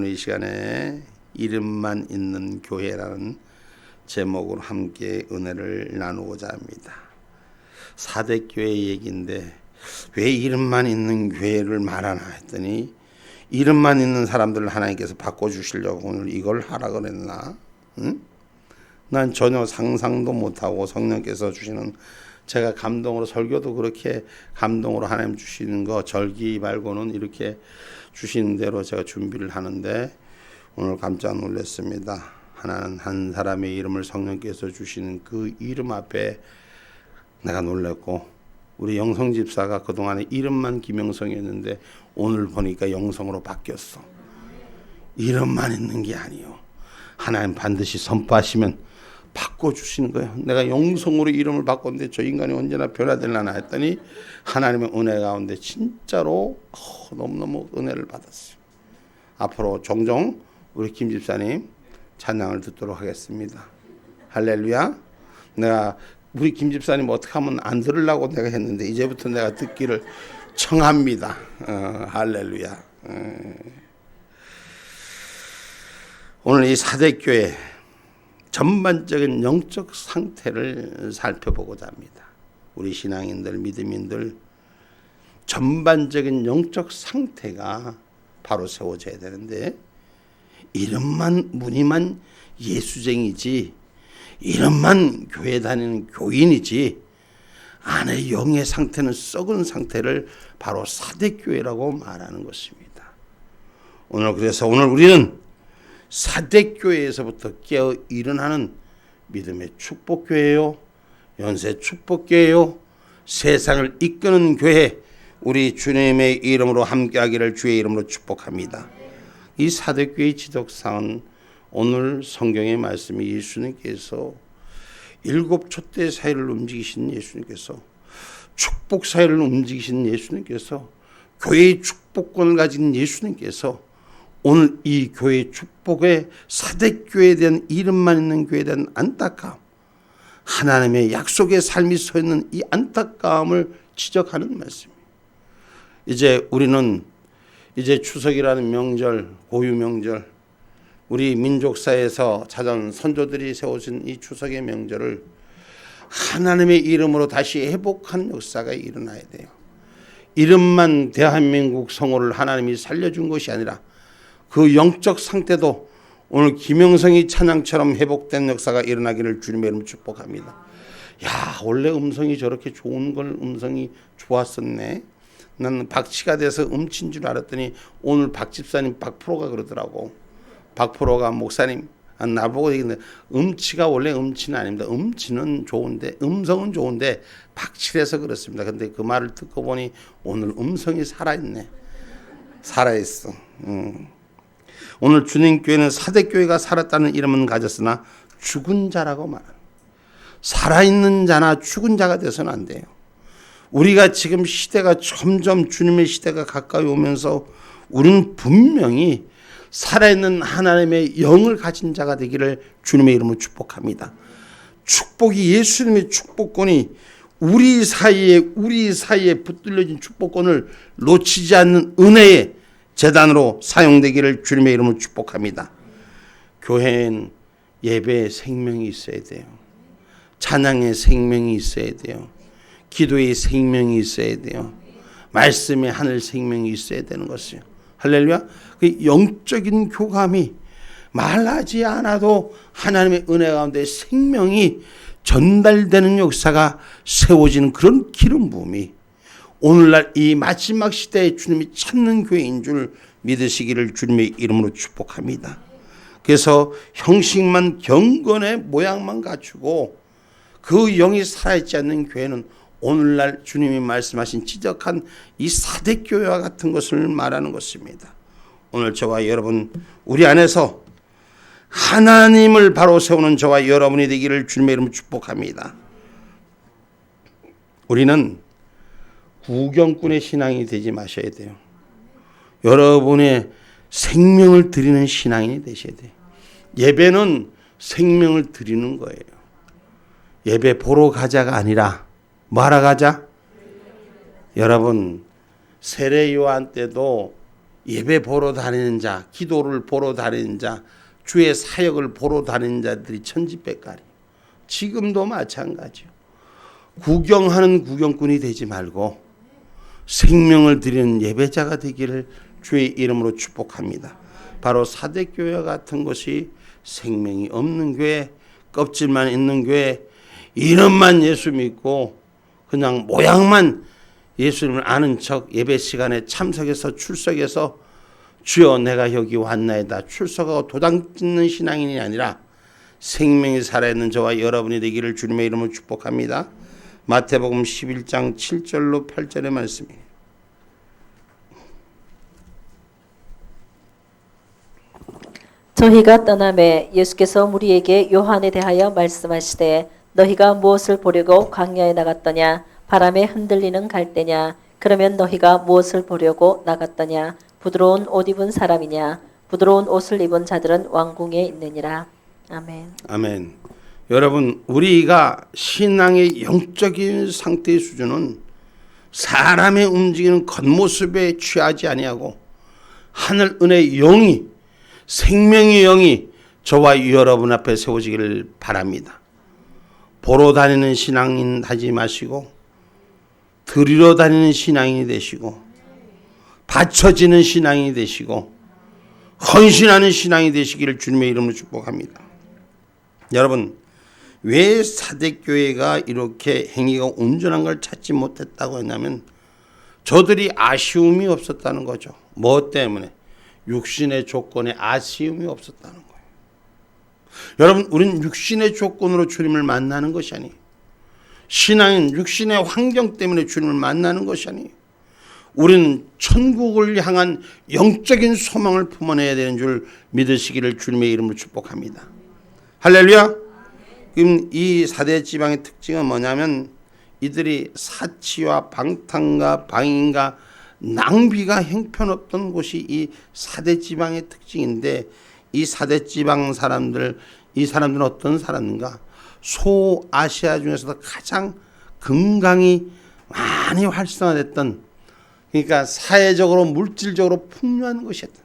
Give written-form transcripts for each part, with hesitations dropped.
오늘 이 시간에 이름만 있는 교회라는 제목으로 함께 은혜를 나누고자 합니다. 4대 교회 얘기인데 왜 이름만 있는 교회를 말하나 했더니 이름만 있는 사람들을 하나님께서 바꿔주시려고 오늘 이걸 하라 그랬나? 응? 난 전혀 상상도 못하고 성령께서 주시는 제가 감동으로 설교도 그렇게 감동으로 하나님 주시는 거 절기 말고는 이렇게 주시는 대로 제가 준비를 하는데 오늘 깜짝 놀랐습니다. 하나는 한 사람의 이름을 성령께서 주시는 그 이름 앞에 내가 놀랐고 우리 영성 집사가 그동안에 이름만 김영성이었는데 오늘 보니까 영성으로 바뀌었어. 이름만 있는 게 아니요. 하나님 반드시 선포하시면 바꿔주시는 거예요. 내가 영성으로 이름을 바꿨는데 저 인간이 언제나 변화되려나 했더니 하나님의 은혜 가운데 진짜로 너무너무 은혜를 받았어요. 앞으로 종종 우리 김 집사님 찬양을 듣도록 하겠습니다. 할렐루야. 내가 우리 김 집사님 어떻게 하면 안 들으려고 내가 했는데 이제부터 내가 듣기를 청합니다. 할렐루야. 오늘 이 사대교회 전반적인 영적 상태를 살펴보고자 합니다. 우리 신앙인들, 믿음인들 전반적인 영적 상태가 바로 세워져야 되는데 이름만 무늬만 예수쟁이지 이름만 교회 다니는 교인이지 안에 영의 상태는 썩은 상태를 바로 사대교회라고 말하는 것입니다. 그래서 오늘 우리는 사대교회에서부터 깨어 일어나는 믿음의 축복교회요, 연세 축복교회요, 세상을 이끄는 교회, 우리 주님의 이름으로 함께하기를 주의 이름으로 축복합니다. 이 사대교회의 지적사항은 오늘 성경의 말씀이 예수님께서 7 촛대 사회를 움직이신 예수님께서 축복 사회를 움직이신 예수님께서 교회의 축복권을 가진 예수님께서 오늘 이 교회의 축복의 사대교회에 대한 이름만 있는 교회에 대한 안타까움, 하나님의 약속의 삶이 서 있는 이 안타까움을 지적하는 말씀입니다. 이제 우리는 추석이라는 명절, 고유 명절, 우리 민족사에서 찾아온 선조들이 세워진 이 추석의 명절을 하나님의 이름으로 다시 회복하는 역사가 일어나야 돼요. 이름만 대한민국 성호를 하나님이 살려준 것이 아니라 그 영적 상태도 오늘 김영성이 찬양처럼 회복된 역사가 일어나기를 주님의 이름으로 축복합니다. 야, 원래 음성이 저렇게 좋은 걸 음성이 좋았었네. 나는 박치가 돼서 음치인 줄 알았더니 오늘 박 집사님 박프로가 그러더라고. 박프로가 목사님 나보고 얘기했는데 음치가 원래 음치는 아닙니다. 음치는 좋은데 음성은 좋은데 박치라서 그렇습니다. 근데 그 말을 듣고 보니 오늘 음성이 살아있네. 살아있어. 오늘 주님교회는 사대교회가 살았다는 이름은 가졌으나 죽은 자라고 말합니다. 살아있는 자나 죽은 자가 돼서는 안 돼요. 우리가 지금 시대가 점점 주님의 시대가 가까이 오면서 우리는 분명히 살아있는 하나님의 영을 가진 자가 되기를 주님의 이름으로 축복합니다. 축복이 예수님의 축복권이 우리 사이에 붙들려진 축복권을 놓치지 않는 은혜의 재단으로 사용되기를 주님의 이름으로 축복합니다. 교회엔 예배에 생명이 있어야 돼요. 찬양에 생명이 있어야 돼요. 기도에 생명이 있어야 돼요. 말씀에 하늘 생명이 있어야 되는 것이요. 할렐루야. 그 영적인 교감이 말하지 않아도 하나님의 은혜 가운데 생명이 전달되는 역사가 세워지는 그런 기름 부음이 오늘날 이 마지막 시대에 주님이 찾는 교회인 줄 믿으시기를 주님의 이름으로 축복합니다. 그래서 형식만 경건의 모양만 갖추고 그 영이 살아있지 않는 교회는 오늘날 주님이 말씀하신 지적한 이 사대교회와 같은 것을 말하는 것입니다. 오늘 저와 여러분 우리 안에서 하나님을 바로 세우는 저와 여러분이 되기를 주님의 이름으로 축복합니다. 우리는 구경꾼의 신앙이 되지 마셔야 돼요. 여러분의 생명을 드리는 신앙인이 되셔야 돼요. 예배는 생명을 드리는 거예요. 예배 보러 가자가 아니라 뭐 하러 가자? 여러분 세례 요한 때도 예배 보러 다니는 자, 기도를 보러 다니는 자, 주의 사역을 보러 다니는 자들이 천지백깔이. 지금도 마찬가지요. 구경하는 구경꾼이 되지 말고 생명을 드리는 예배자가 되기를 주의 이름으로 축복합니다. 바로 사대교회 같은 것이 생명이 없는 교회, 껍질만 있는 교회, 이름만 예수 믿고 그냥 모양만 예수님을 아는 척 예배 시간에 참석해서 출석해서 주여 내가 여기 왔나이다 출석하고 도장 찍는 신앙인이 아니라 생명이 살아있는 저와 여러분이 되기를 주님의 이름으로 축복합니다. 마태복음 11장 7절로 8절의 말씀이에요. 저희가 떠나매 예수께서 무리에게 요한에 대하여 말씀하시되 너희가 무엇을 보려고 광야에 나갔더냐 바람에 흔들리는 갈대냐 그러면 너희가 무엇을 보려고 나갔더냐 부드러운 옷 입은 사람이냐 부드러운 옷을 입은 자들은 왕궁에 있느니라. 아멘. 아멘. 여러분 우리가 신앙의 영적인 상태의 수준은 사람의 움직이는 겉모습에 취하지 아니하고 하늘 은혜의 영이 생명의 영이 저와 여러분 앞에 세워지기를 바랍니다. 보러 다니는 신앙인 하지 마시고 드리러 다니는 신앙인이 되시고 바쳐지는 신앙인이 되시고 헌신하는 신앙이 되시기를 주님의 이름으로 축복합니다. 여러분 왜 사대교회가 이렇게 행위가 온전한 걸 찾지 못했다고 했냐면 저들이 아쉬움이 없었다는 거죠. 뭐 때문에? 육신의 조건에 아쉬움이 없었다는 거예요. 여러분 우리는 육신의 조건으로 주님을 만나는 것이 아니에요. 신앙은 육신의 환경 때문에 주님을 만나는 것이 아니에요. 우리는 천국을 향한 영적인 소망을 품어내야 되는 줄 믿으시기를 주님의 이름으로 축복합니다. 할렐루야. 그럼 이 사대 지방의 특징은 뭐냐면 이들이 사치와 방탕과 방임과 낭비가 형편없던 곳이 이 사대 지방의 특징인데 이 사대 지방 사람들 이 사람들은 어떤 사람인가? 소아시아 중에서도 가장 건강이 많이 활성화됐던 그러니까 사회적으로 물질적으로 풍요한 것이었다.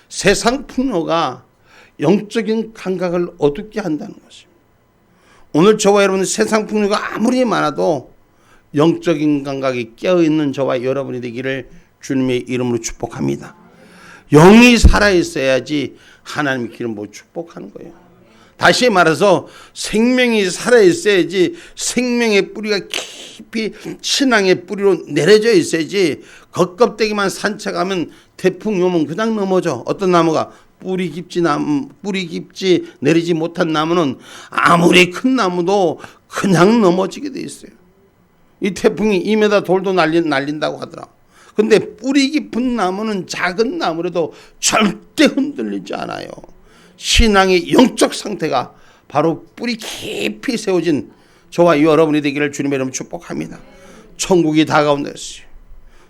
세상 풍요가 영적인 감각을 어둡게 한다는 것입니다. 오늘 저와 여러분은 세상 풍요가 아무리 많아도 영적인 감각이 깨어있는 저와 여러분이 되기를 주님의 이름으로 축복합니다. 영이 살아있어야지 하나님의 길을 못 축복하는 거예요. 다시 말해서 생명이 살아있어야지 생명의 뿌리가 깊이 신앙의 뿌리로 내려져 있어야지 겉껍데기만 산책하면 태풍이 오면 그냥 넘어져. 어떤 나무가 뿌리 깊지 내리지 못한 나무는 아무리 큰 나무도 그냥 넘어지게 돼 있어요. 이 태풍이 2m 돌도 날린다고 하더라. 근데 뿌리 깊은 나무는 작은 나무라도 절대 흔들리지 않아요. 신앙의 영적 상태가 바로 뿌리 깊이 세워진 저와 여러분이 되기를 주님의 이름으로 축복합니다. 천국이 다가온다 했어요.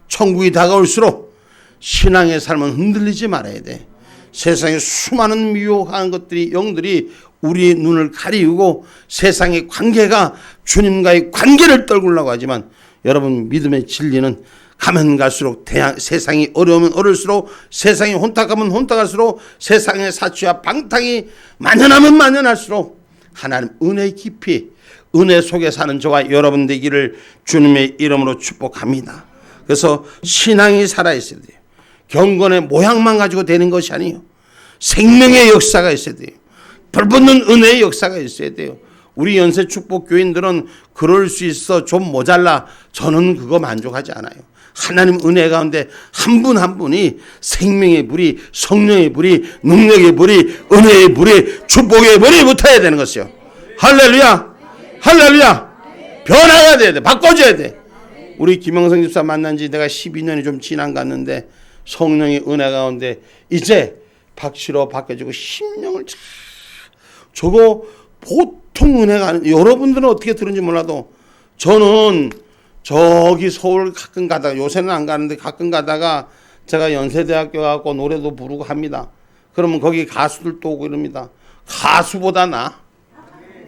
천국이 다가올수록 신앙의 삶은 흔들리지 말아야 돼. 세상에 수많은 미혹한 것들이 영들이 우리의 눈을 가리우고 세상의 관계가 주님과의 관계를 떨구려고 하지만 여러분 믿음의 진리는 가면 갈수록 세상이 어려우면 어려울수록 세상이 혼탁하면 혼탁할수록 세상의 사치와 방탕이 만연하면 만연할수록 하나님 은혜의 깊이 은혜 속에 사는 저와 여러분 되기를 주님의 이름으로 축복합니다. 그래서 신앙이 살아있어야 돼요. 경건의 모양만 가지고 되는 것이 아니에요. 생명의 역사가 있어야 돼요. 불붙는 은혜의 역사가 있어야 돼요. 우리 연세 축복 교인들은 그럴 수 있어 좀 모자라. 저는 그거 만족하지 않아요. 하나님 은혜 가운데 한 분 한 분이 생명의 불이 성령의 불이 능력의 불이 은혜의 불이 축복의 불이 붙어야 되는 것이요. 할렐루야 할렐루야. 변화가 돼야 돼. 바꿔줘야 돼. 우리 김영성 집사 만난 지 내가 12년이 좀 지난 갔는데 성령의 은혜 가운데 이제 박씨로 바뀌어지고 심령을 저거 보통 은혜가 아닌 여러분들은 어떻게 들은지 몰라도 저는 저기 서울 가끔 가다가 요새는 안 가는데 가끔 가다가 제가 연세대학교 가고 노래도 부르고 합니다. 그러면 거기 가수들도 오고 이럽니다. 가수보다 나.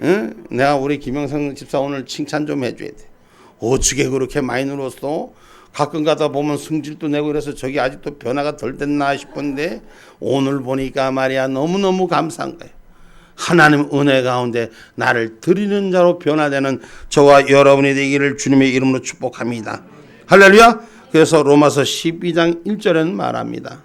응? 내가 우리 김영성 집사 오늘 칭찬 좀 해줘야 돼. 어떻게 그렇게 많이 늘었어? 가끔 가다 보면 승질도 내고 그래서 저기 아직도 변화가 덜 됐나 싶은데 오늘 보니까 말이야 너무너무 감사한 거예요. 하나님 은혜 가운데 나를 드리는 자로 변화되는 저와 여러분이 되기를 주님의 이름으로 축복합니다. 할렐루야. 그래서 로마서 12장 1절에는 말합니다.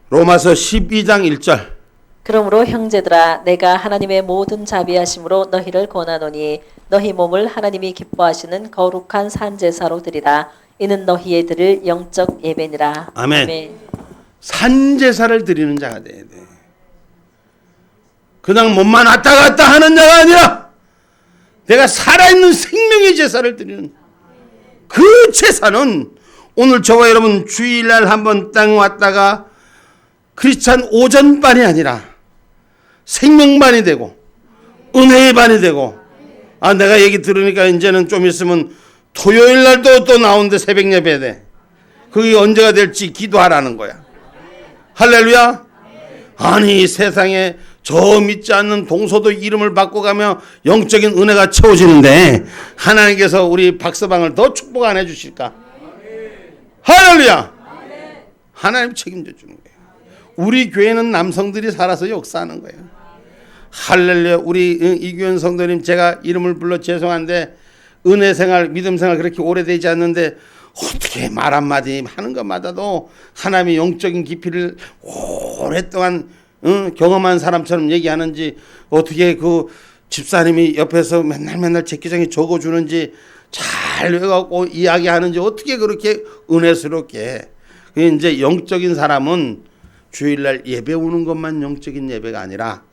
로마서 12장 1절. 그러므로 형제들아 내가 하나님의 모든 자비하심으로 너희를 권하노니 너희 몸을 하나님이 기뻐하시는 거룩한 산제사로 드리라. 이는 너희의 드릴 영적 예배니라. 아멘. 산제사를 드리는 자가 돼야 돼. 그냥 몸만 왔다 갔다 하는 자가 아니라 내가 살아있는 생명의 제사를 드리는 그 제사는 오늘 저와 여러분 주일날 한번 땅 왔다가 크리스찬 오전반이 아니라 생명반이 되고 은혜의 반이 되고 내가 얘기 들으니까 이제는 좀 있으면 토요일날도 또 나오는데 새벽 예배 돼. 그게 언제가 될지 기도하라는 거야. 할렐루야. 아니 세상에 저 믿지 않는 동서도 이름을 바꿔가며 영적인 은혜가 채워지는데 하나님께서 우리 박서방을 더 축복 안 해주실까? 할렐루야. 하나님 책임져 주는 거예요. 우리 교회는 남성들이 살아서 역사하는 거예요. 할렐루야. 우리 이규현 성도님 제가 이름을 불러 죄송한데 은혜 생활 믿음 생활 그렇게 오래되지 않는데 어떻게 말 한마디 하는 것마다도 하나님의 영적인 깊이를 오랫동안 경험한 사람처럼 얘기하는지 어떻게 그 집사님이 옆에서 맨날 제기장에 적어주는지 잘 외워갖고 이야기하는지 어떻게 그렇게 은혜스럽게. 이제 영적인 사람은 주일날 예배 오는 것만 영적인 예배가 아니라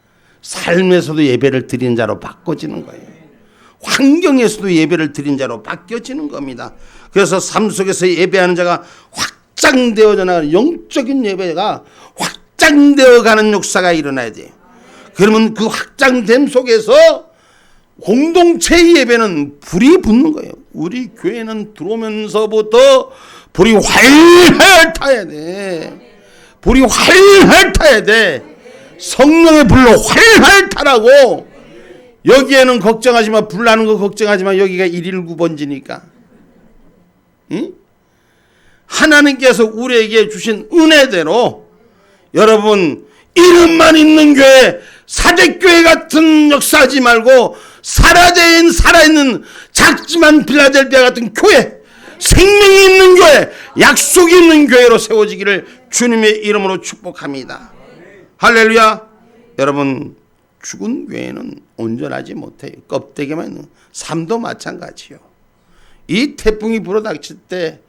삶에서도 예배를 드리는 자로 바꿔지는 거예요. 환경에서도 예배를 드리는 자로 바뀌어지는 겁니다. 그래서 삶 속에서 예배하는 자가 확장되어져 나가는 영적인 예배가 확장되어 가는 역사가 일어나야 돼요. 그러면 그 확장됨 속에서 공동체의 예배는 불이 붙는 거예요. 우리 교회는 들어오면서부터 불이 활활 타야 돼. 불이 활활 타야 돼. 성령의 불로 활활 타라고. 여기에는 걱정하지 마. 불 나는 거 걱정하지 마. 여기가 119번지니까. 응? 하나님께서 우리에게 주신 은혜대로 여러분 이름만 있는 교회 사대교회 같은 역사하지 말고 살아있는 작지만 빌라델비아 같은 교회 생명이 있는 교회 약속이 있는 교회로 세워지기를 주님의 이름으로 축복합니다. 할렐루야. 여러분 죽은 교회는 온전하지 못해요. 껍데기만 있는 삶도 마찬가지요. 이 태풍이 불어닥칠 때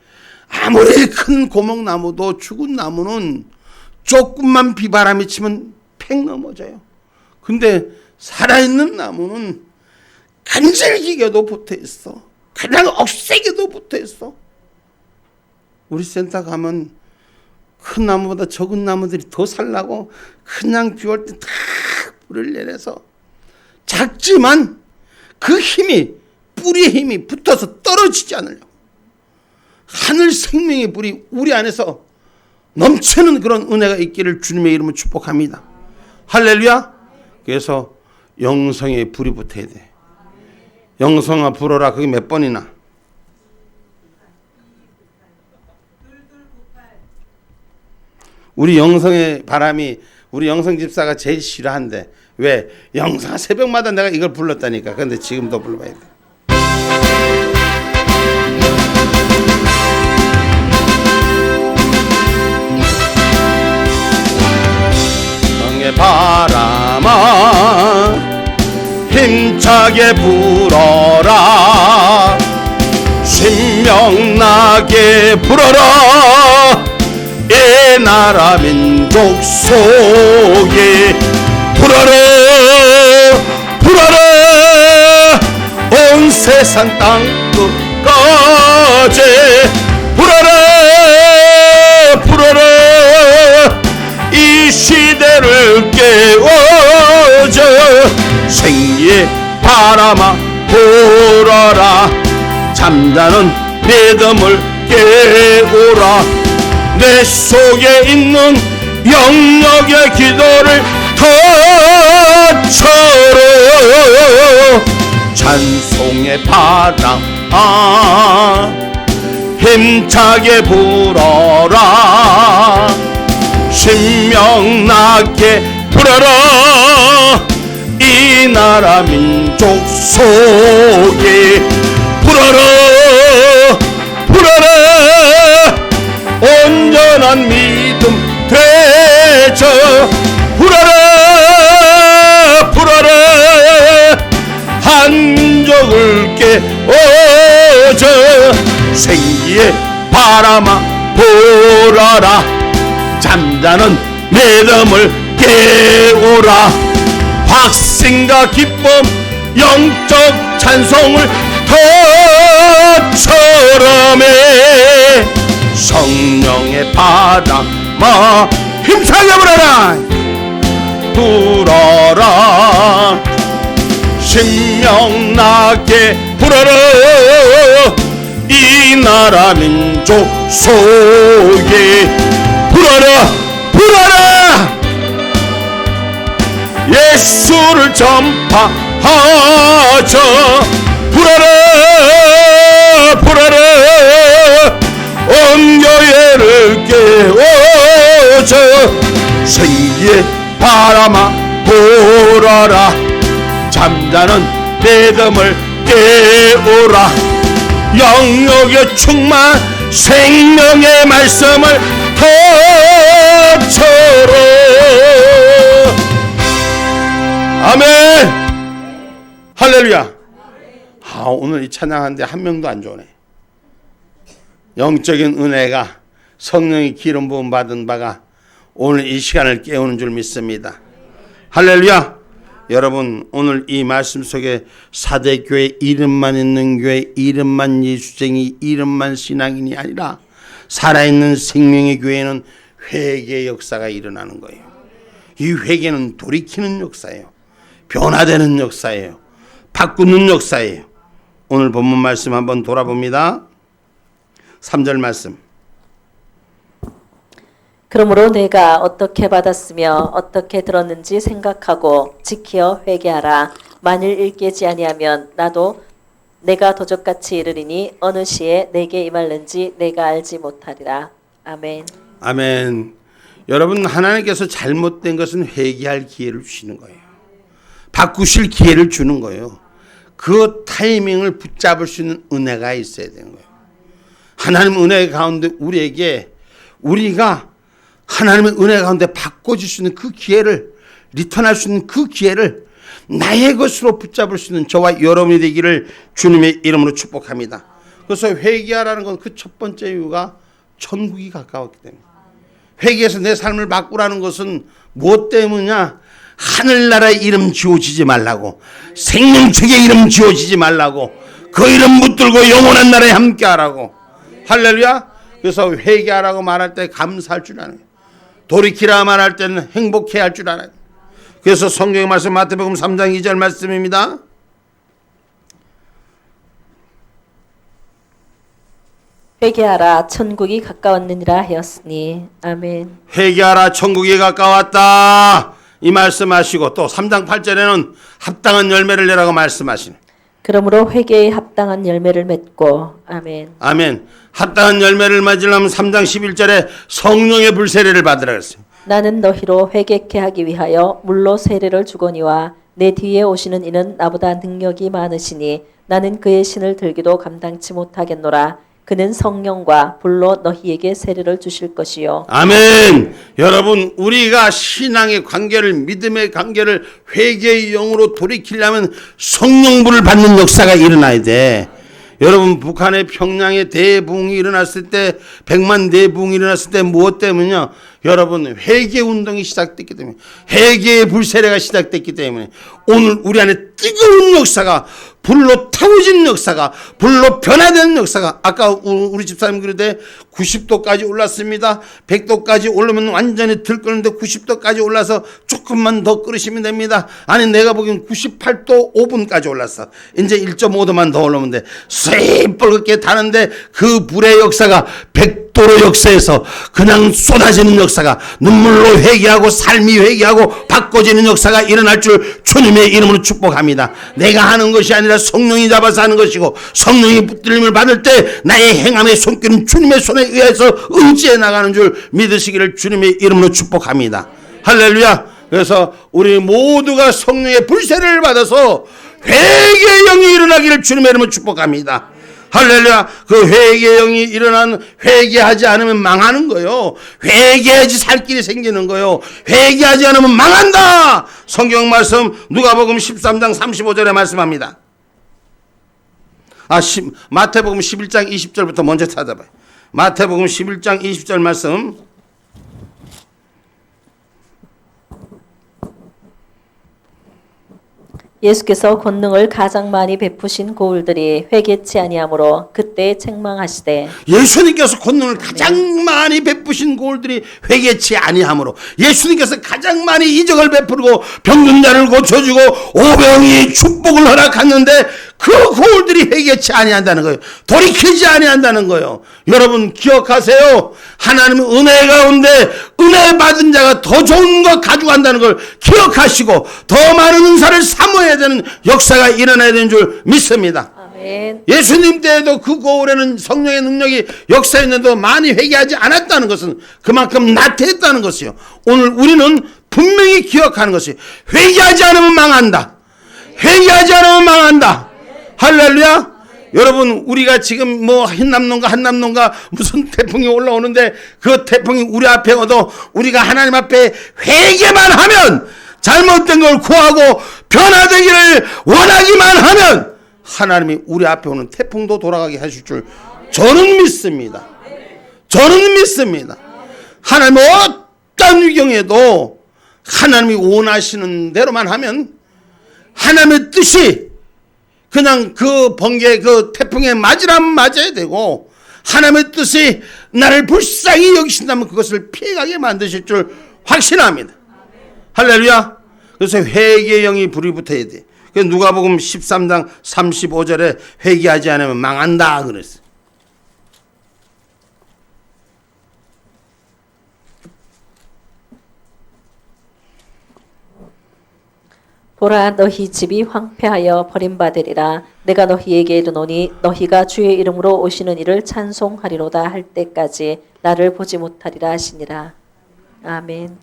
아무리 큰 고목나무도 죽은 나무는 조금만 비바람이 치면 팽 넘어져요. 근데 살아있는 나무는 간질기게도 붙어있어. 그냥 억세게도 붙어있어. 우리 센터 가면 큰 나무보다 적은 나무들이 더 살라고 그냥 비 올 때 다 불을 내려서 작지만 그 힘이 뿌리의 힘이 붙어서 떨어지지 않으려고 하늘 생명의 불이 우리 안에서 넘치는 그런 은혜가 있기를 주님의 이름으로 축복합니다. 할렐루야. 그래서 영성에 불이 붙어야 돼. 영성아 불어라. 그게 몇 번이나? 우리 영성의 바람이 우리 영성 집사가 제일 싫어한대. 왜? 영성아 새벽마다 내가 이걸 불렀다니까. 그런데 지금도 불러봐야 돼. 영의 바람아 힘차게 불어라. 신명나게 불어라. 이 나라 민족 속에 불어라 불어라. 온 세상 땅 끝까지 불어라 불어라. 이 시대를 깨워줘. 생리의 바람아 불어라. 잠자는 믿음을 깨우라. 내 속에 있는 영역의 기도를 터쳐라. 찬송의 바람아 힘차게 불어라. 신명나게 불어라. 이 나라 민족 속에 불어라 불어라. 온전한 믿음 되죠. 불어라 불어라. 한 민족을 깨워줘. 생기의 바람아 불어라. 잠자는 믿음을 깨우라. 확신과 기쁨 영적 찬송을 터처럼 해. 성령의 바람아 힘차게 불어라. 불어라. 신명나게 불어라. 이 나라 민족 속에 불어라 불어라. 예수를 전파하자. 불어라 불어라. 온 교회를 깨워줘. 생기의 바람아 불어라. 잠자는 믿음을 깨우라. 영역의 충만 생명의 말씀을 터쳐라. 아멘. 할렐루야. 오늘 이 찬양하는데 한 명도 안 좋네. 영적인 은혜가 성령의 기름 부음 받은 바가 오늘 이 시간을 깨우는 줄 믿습니다. 할렐루야. 여러분, 오늘 이 말씀 속에 사대교회 이름만 있는 교회, 이름만 예수쟁이, 이름만 신앙인이 아니라 살아있는 생명의 교회는 회개의 역사가 일어나는 거예요. 이 회개는 돌이키는 역사예요. 변화되는 역사예요. 바꾸는 역사예요. 오늘 본문 말씀 한번 돌아봅니다. 3절 말씀. 그러므로 내가 어떻게 받았으며 어떻게 들었는지 생각하고 지켜 회개하라. 만일 일깨지 아니하면 나도 내가 도적같이 이르리니 어느 시에 내게 임할는지 내가 알지 못하리라. 아멘. 아멘. 여러분, 하나님께서 잘못된 것은 회개할 기회를 주시는 거예요. 바꾸실 기회를 주는 거예요. 그 타이밍을 붙잡을 수 있는 은혜가 있어야 되는 거예요. 하나님 은혜 가운데 우리가 하나님의 은혜 가운데 바꿔줄 수 있는 그 기회를, 리턴할 수 있는 그 기회를 나의 것으로 붙잡을 수 있는 저와 여러분이 되기를 주님의 이름으로 축복합니다. 그래서 회개하라는 건 그 첫 번째 이유가 천국이 가까웠기 때문에. 회개해서 내 삶을 바꾸라는 것은 무엇 때문이냐? 하늘나라의 이름 지워지지 말라고, 생명책의 이름 지워지지 말라고, 그 이름 붙들고 영원한 나라에 함께하라고. 할렐루야. 그래서 회개하라고 말할 때 감사할 줄 아는 거예요. 돌이키라 말할 때는 행복해야 할 줄 알아요. 그래서 성경의 말씀 마태복음 3장 2절 말씀입니다. 회개하라 천국이 가까웠느니라 하였으니. 아멘. 회개하라 천국이 가까웠다 이 말씀하시고, 또 3장 8절에는 합당한 열매를 내라고 말씀하시네. 그러므로 회개에 합당한 열매를 맺고. 아멘. 아멘. 합당한 열매를 맺으려면 3장 11절에 성령의 불세례를 받으라 그랬어요. 나는 너희로 회개케 하기 위하여 물로 세례를 주거니와 내 뒤에 오시는 이는 나보다 능력이 많으시니 나는 그의 신을 들기도 감당치 못하겠노라. 그는 성령과 불로 너희에게 세례를 주실 것이요. 아멘. 여러분, 우리가 신앙의 관계를, 믿음의 관계를 회개의 영으로 돌이키려면 성령불을 받는 역사가 일어나야 돼. 여러분, 북한의 평양에 대부흥이 일어났을 때, 100만 대부흥이 일어났을 때 무엇 때문이냐? 여러분, 회개 운동이 시작됐기 때문에, 회개의 불세례가 시작됐기 때문에 오늘 우리 안에 뜨거운 역사가, 불로 타오진 역사가, 불로 변화되는 역사가, 아까 우리 집사님 그러는데 90도까지 올랐습니다. 100도까지 오르면 완전히 들끓는데 90도까지 올라서 조금만 더 끓으시면 됩니다. 아니, 내가 보기엔 98도 5분까지 올랐어. 이제 1.5도만 더 올라오면 돼. 쇠 뻘겋게 타는데 그 불의 역사가 100도 폭도로 역사에서 그냥 쏟아지는 역사가, 눈물로 회개하고 삶이 회개하고 바꿔지는 역사가 일어날 줄 주님의 이름으로 축복합니다. 내가 하는 것이 아니라 성령이 잡아서 하는 것이고, 성령이 붙들림을 받을 때 나의 행함의 손길은 주님의 손에 의해서 응지해 나가는 줄 믿으시기를 주님의 이름으로 축복합니다. 할렐루야. 그래서 우리 모두가 성령의 불세를 받아서 회개의 영이 일어나기를 주님의 이름으로 축복합니다. 할렐루야. 그 회개의 영이 일어난, 회개하지 않으면 망하는 거요. 회개해야지 살 길이 생기는 거요. 회개하지 않으면 망한다. 성경 말씀 누가복음 13장 35절에 말씀합니다. 마태복음 11장 20절부터 먼저 찾아봐요. 마태복음 11장 20절 말씀. 예수께서 권능을 가장 많이 베푸신 고울들이 회개치 아니하므로 그때 책망하시되, 예수님께서 권능을 가장 많이 베푸신 고울들이 회개치 아니하므로, 예수님께서 가장 많이 이적을 베푸고 병든 자를 고쳐주고 오병이 축복을 허락하는데 그 고울들이 회개치 아니한다는 거예요. 돌이키지 아니한다는 거예요. 여러분 기억하세요. 하나님은 은혜 가운데 은혜 받은 자가 더 좋은 것 가져간다는 걸 기억하시고 더 많은 은사를 사모해야 되는 역사가 일어나야 되는 줄 믿습니다. 아멘. 예수님 때에도 그 고울에는 성령의 능력이 역사했는데도 많이 회개하지 않았다는 것은 그만큼 나태했다는 것이요. 오늘 우리는 분명히 기억하는 것이, 회개하지 않으면 망한다. 회개하지 않으면 망한다. 할렐루야. 여러분 우리가 지금 뭐 한남농가 무슨 태풍이 올라오는데 그 태풍이 우리 앞에 와도 우리가 하나님 앞에 회개만 하면, 잘못된 걸 구하고 변화되기를 원하기만 하면 하나님이 우리 앞에 오는 태풍도 돌아가게 하실 줄 저는 믿습니다. 저는 믿습니다. 하나님은 어떤 위경에도 하나님이 원하시는 대로만 하면, 하나님의 뜻이 그냥 그 번개, 그 태풍에 맞으라면 맞아야 되고, 하나님의 뜻이 나를 불쌍히 여기신다면 그것을 피해가게 만드실 줄 확신합니다. 할렐루야. 그래서 회개의 영이 불이 붙어야 돼. 그래서 누가복음 13장 35절에 회개하지 않으면 망한다 그랬어요. 보라, 너희 집이 황폐하여 버림받으리라. 내가 너희에게 이르노니 너희가 주의 이름으로 오시는 이를 찬송하리로다 할 때까지 나를 보지 못하리라 하시니라. 아멘.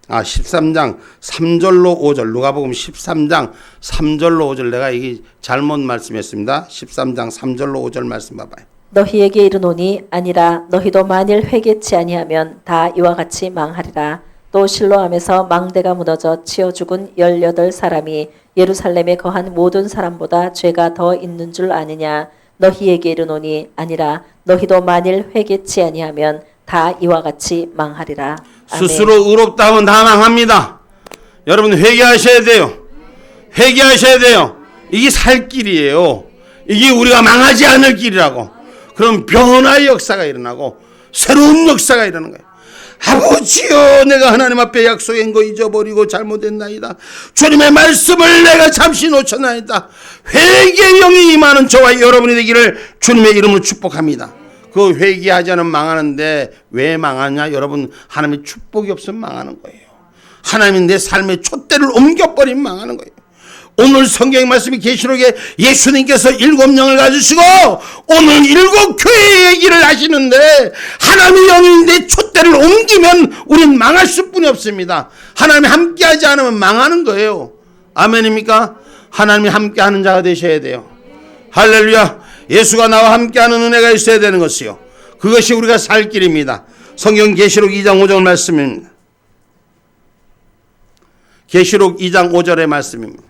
13장 3절로 5절, 누가복음 13장 3절로 5절, 내가 이게 잘못 말씀했습니다. 13장 3절로 5절 말씀 봐봐요. 너희에게 이르노니 아니라 너희도 만일 회개치 아니하면 다 이와 같이 망하리라. 또 실로암에서 망대가 무너져 치어 죽은 18사람이 예루살렘에 거한 모든 사람보다 죄가 더 있는 줄 아느냐. 너희에게 이르노니 아니라 너희도 만일 회개치 아니하면 다 이와 같이 망하리라. 아멘. 스스로 의롭다 하면 다 망합니다. 여러분 회개하셔야 돼요. 회개하셔야 돼요. 이게 살 길이에요. 이게 우리가 망하지 않을 길이라고. 그럼 변화의 역사가 일어나고 새로운 역사가 일어나는 거예요. 아버지여, 내가 하나님 앞에 약속한 거 잊어버리고 잘못했나이다. 주님의 말씀을 내가 잠시 놓쳤나이다. 회개의 영이 임하는 저와 여러분이 되기를 주님의 이름으로 축복합니다. 그 회개하지 않으면 망하는데 왜 망하냐? 여러분, 하나님의 축복이 없으면 망하는 거예요. 하나님이 내 삶의 촛대를 옮겨버리면 망하는 거예요. 오늘 성경 말씀이 계시록에 예수님께서 7영을 가지시고 오늘 7교회의 얘기를 하시는데, 하나님의 영이 내 촛대를 옮기면 우린 망할 수뿐이 없습니다. 하나님이 함께하지 않으면 망하는 거예요. 아멘입니까? 하나님이 함께하는 자가 되셔야 돼요. 할렐루야. 예수가 나와 함께하는 은혜가 있어야 되는 것이요, 그것이 우리가 살 길입니다. 성경 계시록 2장 5절 말씀입니다. 계시록 2장 5절의 말씀입니다.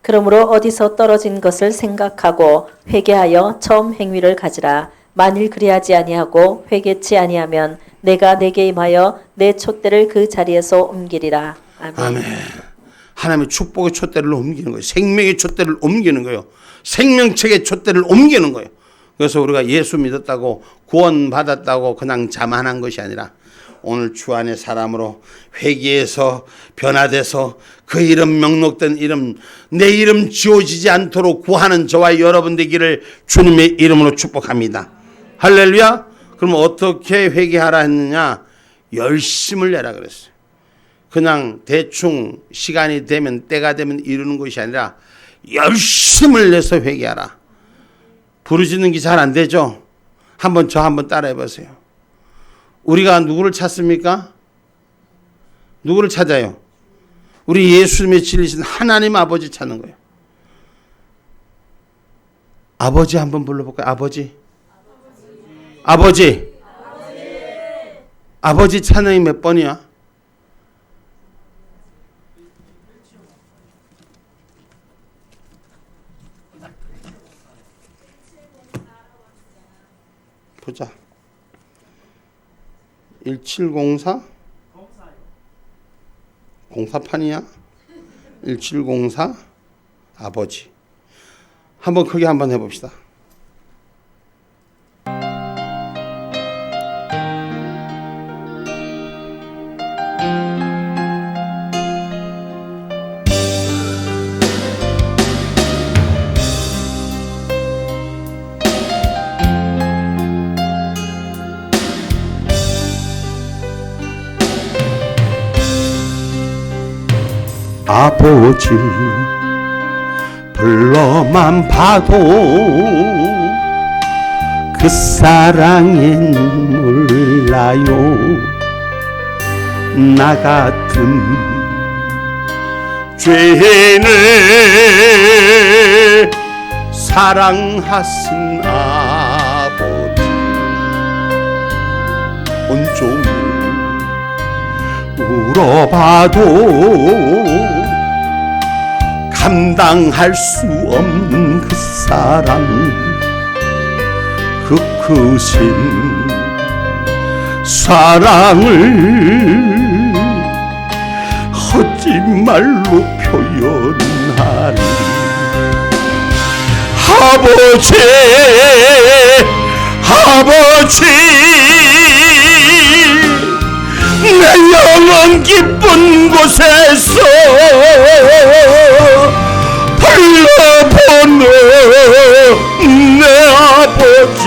그러므로 어디서 떨어진 것을 생각하고 회개하여 처음 행위를 가지라. 만일 그리하지 아니하고 회개치 아니하면 내가 내게 임하여 내 촛대를 그 자리에서 옮기리라. 아멘. 아멘. 하나님의 축복의 촛대를 옮기는 거예요. 생명의 촛대를 옮기는 거예요. 생명책의 촛대를 옮기는 거예요. 그래서 우리가 예수 믿었다고 구원 받았다고 그냥 자만한 것이 아니라 오늘 주 안의 사람으로 회개해서 변화돼서 그 이름 명록된 이름, 내 이름 지워지지 않도록 구하는 저와 여러분 되기를 주님의 이름으로 축복합니다. 할렐루야. 그럼 어떻게 회개하라 했느냐? 열심을 내라 그랬어요. 그냥 대충 시간이 되면 때가 되면 이루는 것이 아니라 열심을 내서 회개하라. 부르짖는 게 잘 안 되죠? 한번 따라해 보세요. 우리가 누구를 찾습니까? 누구를 찾아요? 우리 예수님의 진리신 하나님 아버지 찾는 거예요. 아버지 한번 불러볼까요? 아버지. 아버지. 아버지 찾는 게 몇 번이야? 보자. 1704? 공사판이야? 1704 아버지. 한번 크게 한번 해봅시다. 아버지 불러만 봐도 그 사랑에 눈물 나요. 나 같은 죄인을 사랑하신 아버지 온종일 울어봐도 감당할 수 없는 그 사랑, 그 크신 사랑을 헛짓말로 표현하리. 아버지, 아버지, 내 영원 기쁜 곳에서 불러보는 내 아버지,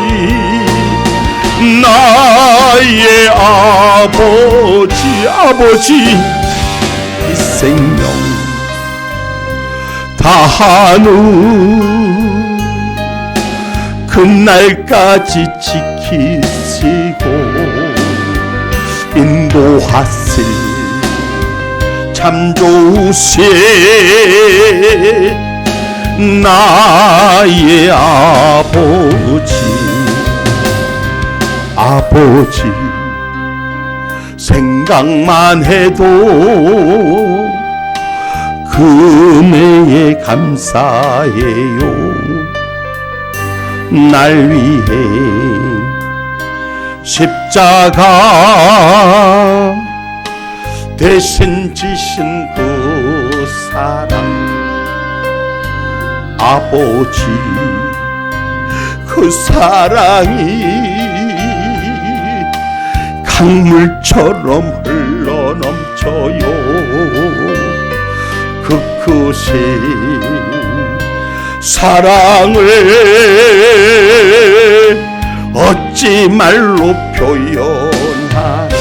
나의 아버지, 아버지, 이 생명 다하는 그날까지 지키시고 인도하실 참 좋으신 나의 아버지, 아버지 생각만 해도 금혜에 감사해요. 날 위해 십자가 대신 지신 그 사랑, 아버지 그 사랑이 강물처럼 흘러넘쳐요. 그 크신 사랑을 어찌 말로 표현하리.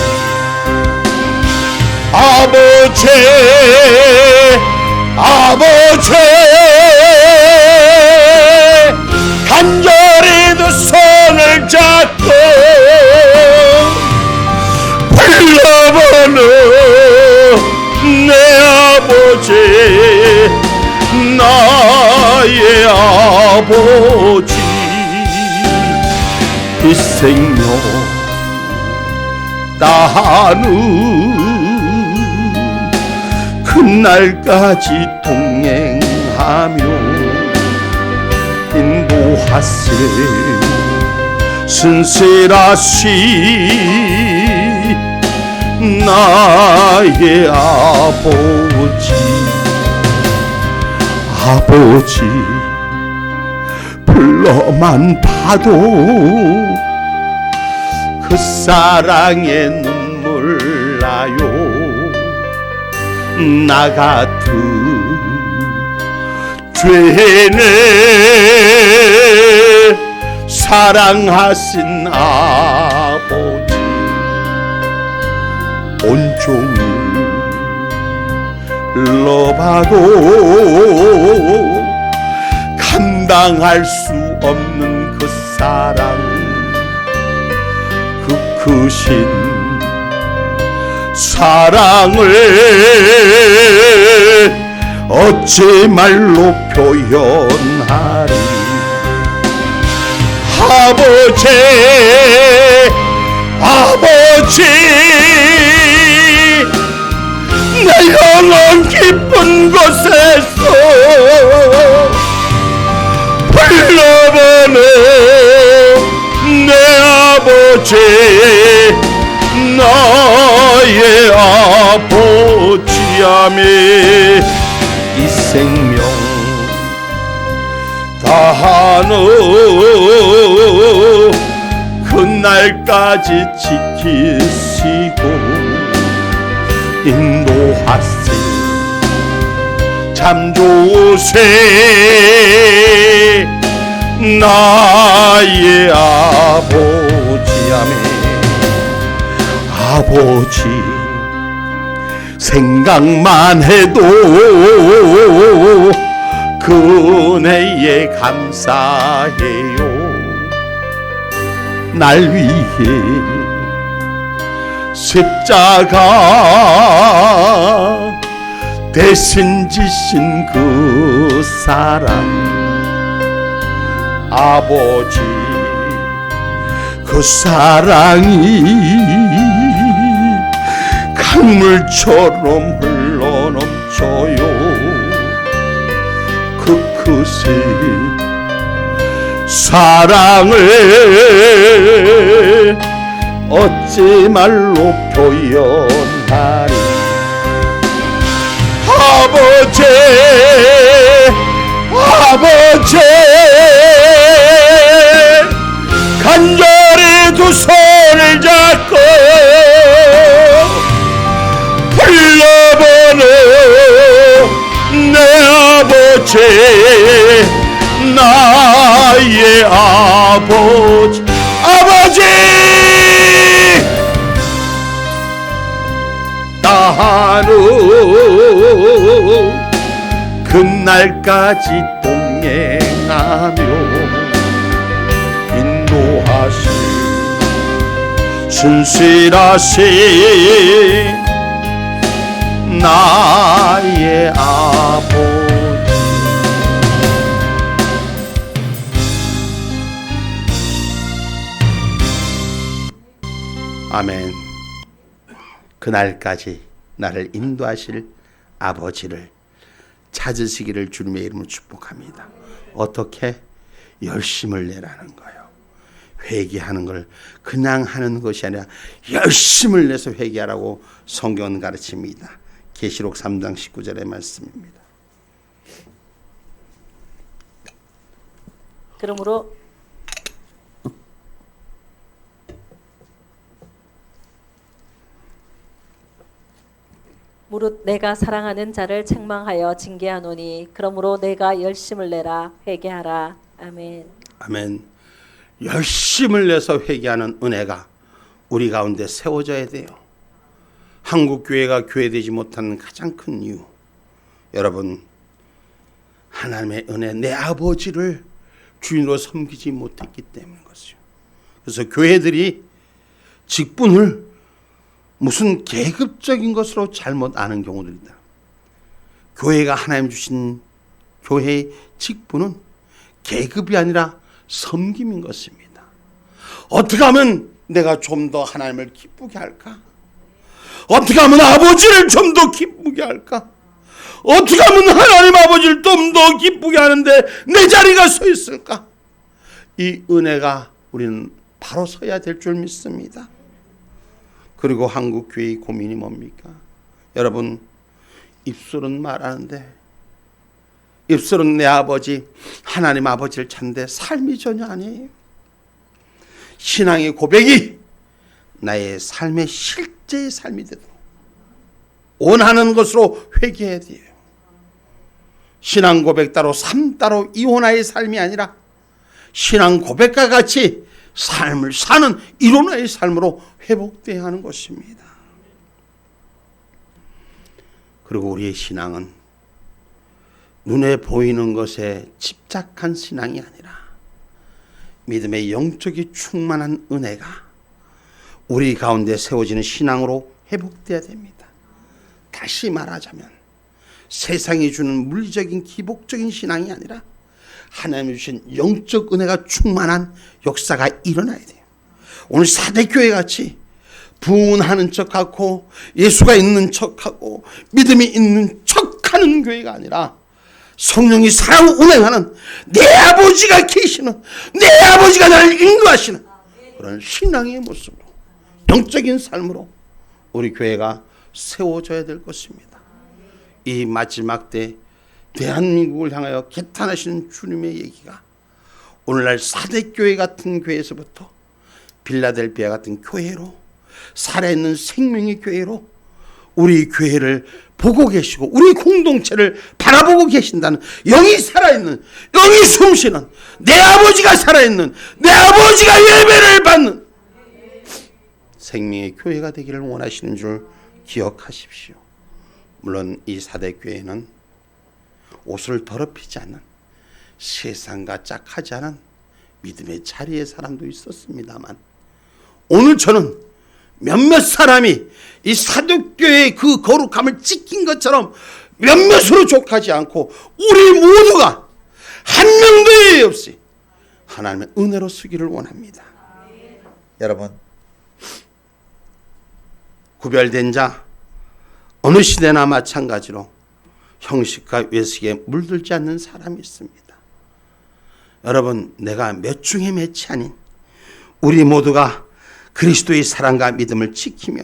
아버지, 아버지, 간절히 두 손을 잡고 불러보는 내 아버지, 나의 아버지, 이 생명 다하는 그날까지 동행하며 인도하실 신실하신 나의 아버지, 아버지 불러만 봐도 그 사랑의 눈물 몰라요. 나 같은 죄인을 사랑하신 아버지, 온종일 봐도 감당할 수 없는 그 사랑, 그 크신 사랑을 어찌 말로 표현하리. 아버지, 아버지, 내 영원 깊은 곳에서 불러보는 내 아버지, 나의 아버지, 아멘. 이 생명 다하는 그날까지 지키시고 인도하세. 참 좋으세 나의 아버지, 아멘. 아버지, 생각만 해도 그 은혜에 감사해요. 날 위해 십자가 대신 지신 그 사랑, 아버지, 그 사랑이 강물처럼 흘러넘쳐요. 그 크신 사랑을 어찌 말로 표현하리. 아버지, 아버지, 간절히 두 손을 잡고 불러보는 내 아버지, 나의 아버지, 아버지, 나는 그날까지 동행하며 인도하시 신실하신 나의 아버지. 아멘. 그날까지 나를 인도하실 아버지를 찾으시기를 주님의 이름으로 축복합니다. 어떻게? 열심을 내라는 거예요. 회개하는 걸 그냥 하는 것이 아니라 열심을 내서 회개하라고 성경은 가르칩니다. 계시록 3장 19절의 말씀입니다. 그러므로 무릇 내가 사랑하는 자를 책망하여 징계하노니 그러므로 내가 열심을 내라 회개하라. 아멘. 아멘. 열심을 내서 회개하는 은혜가 우리 가운데 세워져야 돼요. 한국 교회가 교회되지 못하는 가장 큰 이유, 여러분, 하나님의 은혜, 내 아버지를 주인으로 섬기지 못했기 때문인 것이죠. 그래서 교회들이 직분을 무슨 계급적인 것으로 잘못 아는 경우들이다. 교회가 하나님 주신 교회의 직분은 계급이 아니라 섬김인 것입니다. 어떻게 하면 내가 좀 더 하나님을 기쁘게 할까? 어떻게 하면 아버지를 좀 더 기쁘게 할까? 어떻게 하면 하나님 아버지를 좀 더 기쁘게 하는데 내 자리가 서 있을까? 이 은혜가 우리는 바로 서야 될 줄 믿습니다. 그리고 한국 교회의 고민이 뭡니까? 여러분, 입술은 말하는데, 입술은 내 아버지 하나님 아버지를 찾는데 삶이 전혀 아니에요. 신앙의 고백이 나의 삶의 실제의 삶이 되도록 원하는 것으로 회개해야 돼요. 신앙 고백 따로 삶 따로 이혼화의 삶이 아니라 신앙 고백과 같이 삶을 사는 이혼화의 삶으로 회복돼야 하는 것입니다. 그리고 우리의 신앙은 눈에 보이는 것에 집착한 신앙이 아니라 믿음의 영적이 충만한 은혜가 우리 가운데 세워지는 신앙으로 회복돼야 됩니다. 다시 말하자면 세상이 주는 물리적인 기복적인 신앙이 아니라 하나님이 주신 영적 은혜가 충만한 역사가 일어나야 돼요. 오늘 사대교회 같이 부흥하는 척하고 예수가 있는 척하고 믿음이 있는 척하는 교회가 아니라 성령이 살아 운행하는 내 아버지가 계시는 내 아버지가 나를 인도하시는 그런 신앙의 모습으로 영적인 삶으로 우리 교회가 세워져야 될 것입니다. 이 마지막 때 대한민국을 향하여 개탄하시는 주님의 얘기가 오늘날 사대교회 같은 교회에서부터 빌라델비아 같은 교회로 살아있는 생명의 교회로 우리 교회를 보고 계시고 우리 공동체를 바라보고 계신다는 영이 살아있는 영이 숨쉬는 내 아버지가 살아있는 내 아버지가 예배를 받는 생명의 교회가 되기를 원하시는 줄 기억하십시오. 물론 이 사대교회는 옷을 더럽히지 않는 세상과 짝하지 않은 믿음의 자리의 사람도 있었습니다만 오늘 저는 몇몇 사람이 이 사도교회의 그 거룩함을 지킨 것처럼 몇몇으로 족하지 않고 우리 모두가 한 명도 예외 없이 하나님의 은혜로 쓰기를 원합니다. 여러분, 구별된 자 어느 시대나 마찬가지로 형식과 외식에 물들지 않는 사람이 있습니다. 여러분, 내가 몇 중에 몇이 아닌 우리 모두가 그리스도의 사랑과 믿음을 지키며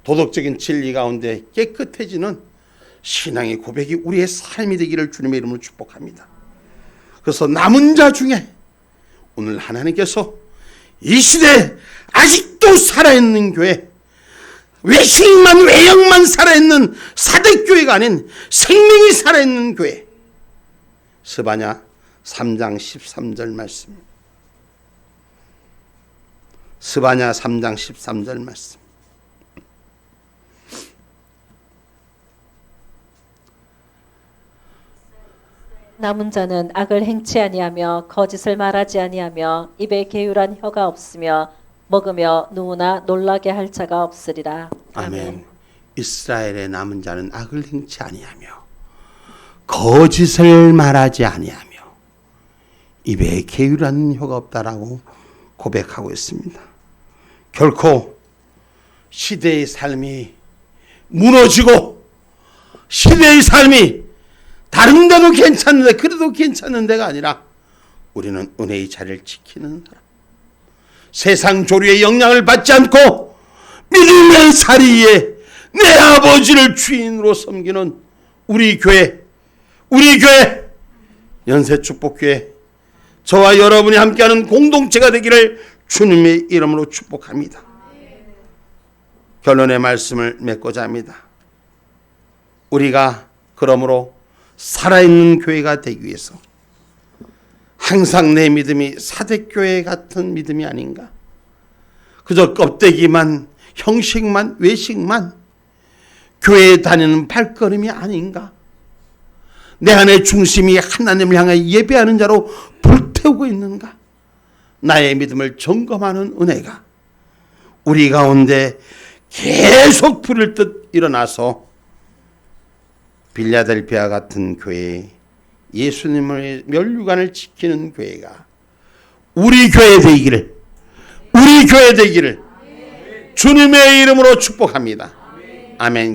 도덕적인 진리 가운데 깨끗해지는 신앙의 고백이 우리의 삶이 되기를 주님의 이름으로 축복합니다. 그래서 남은 자 중에 오늘 하나님께서 이 시대에 아직도 살아있는 교회, 외식만 외형만 살아있는 사대교회가 아닌 생명이 살아있는 교회, 스바냐 3장 13절 말씀, 스바냐 3장 13절 말씀. 남은 자는 악을 행치 아니하며 거짓을 말하지 아니하며 입에 게으란 혀가 없으며 먹으며 누우나 놀라게 할 자가 없으리라. 아멘. 이스라엘의 남은 자는 악을 행치 아니하며 거짓을 말하지 아니하며 입에 게으란 혀가 없다라고 고백하고 있습니다. 결코 시대의 삶이 무너지고 시대의 삶이 다른 데도 괜찮은데 그래도 괜찮은 데가 아니라 우리는 은혜의 자리를 지키는 사람, 세상 조류의 영향을 받지 않고 믿음의 자리에 내 아버지를 주인으로 섬기는 우리 교회 연세축복교회, 저와 여러분이 함께하는 공동체가 되기를 주님의 이름으로 축복합니다. 결론의 말씀을 맺고자 합니다. 우리가 그러므로 살아있는 교회가 되기 위해서 항상 내 믿음이 사대교회 같은 믿음이 아닌가, 그저 껍데기만 형식만 외식만 교회에 다니는 발걸음이 아닌가, 내 안의 중심이 하나님을 향해 예배하는 자로 불태우고 있는가, 나의 믿음을 점검하는 은혜가 우리 가운데 계속 불을 듯 일어나서 빌라델비아 같은 교회, 예수님의 면류관을 지키는 교회가 우리 교회 되기를 주님의 이름으로 축복합니다. 아멘.